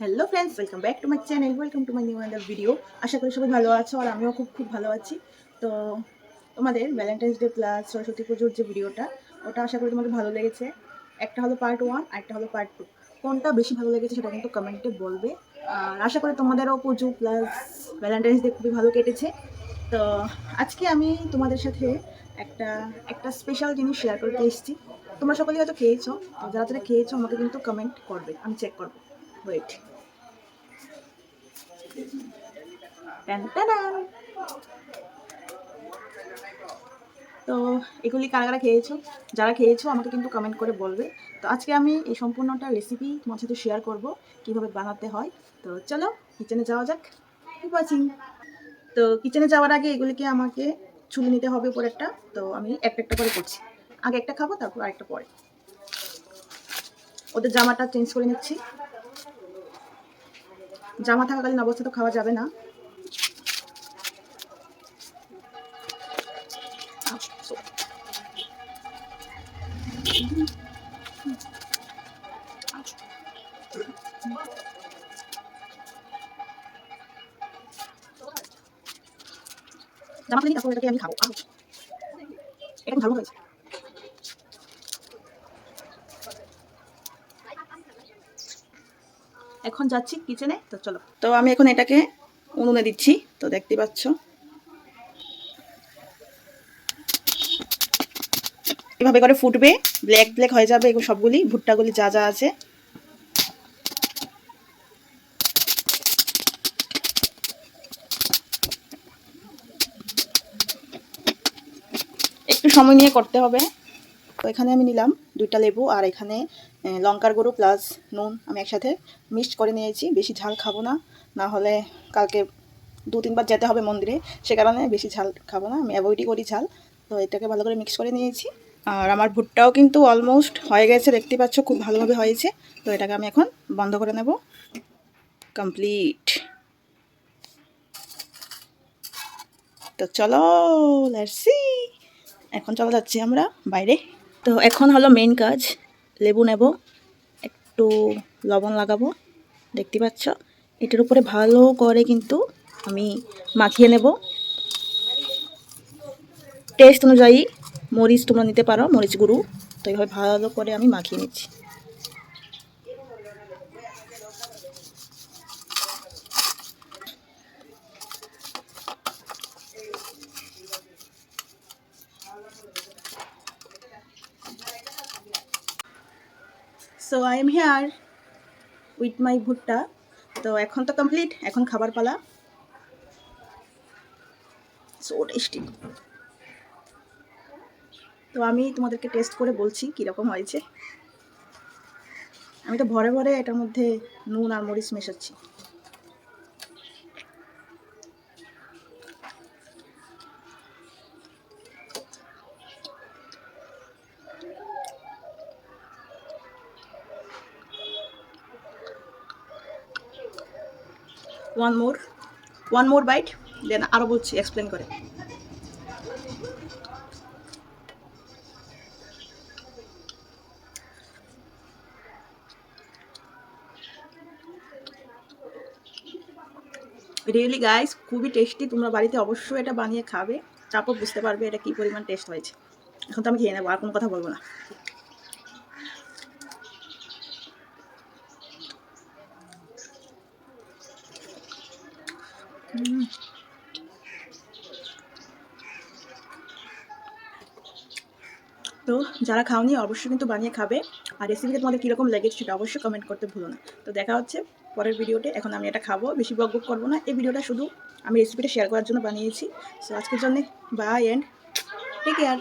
Hello friends, welcome back to my channel, welcome to my new another video. আশা করি সবাই ভালো আছো আর আমিও খুব ভালো আছি। তো তোমাদের ভ্যালেন্টাইন্স ডে প্লাস সরস্বতী পুজোর যে ভিডিওটা, ওটা আশা করি তোমাদের ভালো লেগেছে। একটা হলো পার্ট 1 আর একটা হলো পার্ট 2। কোনটা বেশি ভালো লেগেছে সেটা কিন্তু কমেন্টে বলবে। আর আশা করি তোমাদেরও পুজো প্লাস ভ্যালেন্টাইন্স ডে খুবই ভালো কেটেছে। তো আজকে আমি তোমাদের সাথে একটা একটা স্পেশাল জিনিস শেয়ার করতে এসেছি। তোমরা সকলেই হয়তো খেয়েছো, তো যারা যারা খেয়েছো আমাকে কিন্তু কমেন্ট করবে, আমি চেক করবো। ওয়েট। টান টানান। তো এগুলি কারা কারা খেয়েছো, যারা খেয়েছো আমাকে কিন্তু কমেন্ট করে বলবে। তো আজকে আমি এই সম্পূর্ণটা রেসিপি তোমার সাথে শেয়ার করব কীভাবে বানাতে হয়। তো চলো কিচেনে যাওয়া যাক। Keep watching. তো কিচেনে যাওয়ার আগে এগুলিকে আমাকে ছুলে নিতে হবে উপর একটা। তো আমি একটা একটা করে করছি, আগে একটা খাবো তারপর আরেকটা পরে। ওদের জামাটা চেঞ্জ করে নিচ্ছি, জামা থাকাকালীন অবস্থা তো খাওয়া যাবে না। জামা খুলে তারপর এটাকে আমি খাবো। এটা ভালো হয়েছে। এখন যাচ্ছি কিচেনে, তো চলো। তো আমি এখন এটাকে উনুনে দিচ্ছি, তো দেখতে পাচ্ছ এভাবে করে ফুটবে, ব্ল্যাক ব্ল্যাক হয়ে যাবে এগুলো সবগুলি, ভুট্টাগুলি যা যা আছে। একটু সময় নিয়ে করতে হবে। তো এখানে আমি নিলাম 2টা লেবু আর এখানে লঙ্কার গুঁড়ো প্লাস নুন আমি একসাথে মিক্সড করে নিয়েছি। বেশি ঝাল খাবো না, না হলে কালকে 2-3 বার যেতে হবে মন্দিরে, সে কারণে বেশি ঝাল খাবো না, আমি অ্যাভয়েডই করি ঝাল। তো এটাকে ভালো করে মিক্স করে নিয়েছি। আর আমার ভুট্টাও কিন্তু অলমোস্ট হয়ে গেছে, দেখতে পাচ্ছ খুব ভালোভাবে হয়েছে। তো এটাকে আমি এখন বন্ধ করে নেব। কমপ্লিট। তো চলো লেটস সি। এখন চলে যাচ্ছি আমরা বাইরে। তো এখন হলো মেইন কাজ, লেবু নেব, একটু লবণ লাগাবো, দেখতে পাচ্ছ। এটার উপরে ভালো করে কিন্তু আমি মাখিয়ে নেব। টেস্ট অনুযায়ী মরিচ তোমরা নিতে পারো, মরিচ গুঁড়ো। তো এইভাবে ভালো করে আমি মাখিয়ে নিচ্ছি। So I am here with my ভুট্টা। তো এখন তো কমপ্লিট, এখন খাবার পালা। So tasty. তো আমি তোমাদেরকে টেস্ট করে বলছি কীরকম হয়েছে। আমি তো ভরে ভরে এটার মধ্যে নুন আর মরিচ মেশাচ্ছি। ওয়ান মোর বাইট, দেন আরও বলছি এক্সপ্লেন করে। রিয়েলি গাইস, খুবই টেস্টি। তোমরা বাড়িতে অবশ্যই এটা বানিয়ে খাবে, তারপর বুঝতে পারবে এটা কী পরিমাণ টেস্ট হয়েছে। এখন তো আমি খেয়ে নেবো, আর কোনো কথা বলবো না। তো যারা খাওনি অবশ্যই কিন্তু বানিয়ে খাবে। আর রেসিপিটা তোমাদের কীরকম লেগেছে সেটা অবশ্যই কমেন্ট করতে ভুলো না। তো দেখা হচ্ছে পরের ভিডিওতে। এখন আমি এটা খাবো, বেশি বক বক করবো না। এই ভিডিওটা শুধু আমি রেসিপিটা শেয়ার করার জন্য বানিয়েছি। সো আজকের জন্য বাই অ্যান্ড টেক কেয়ার।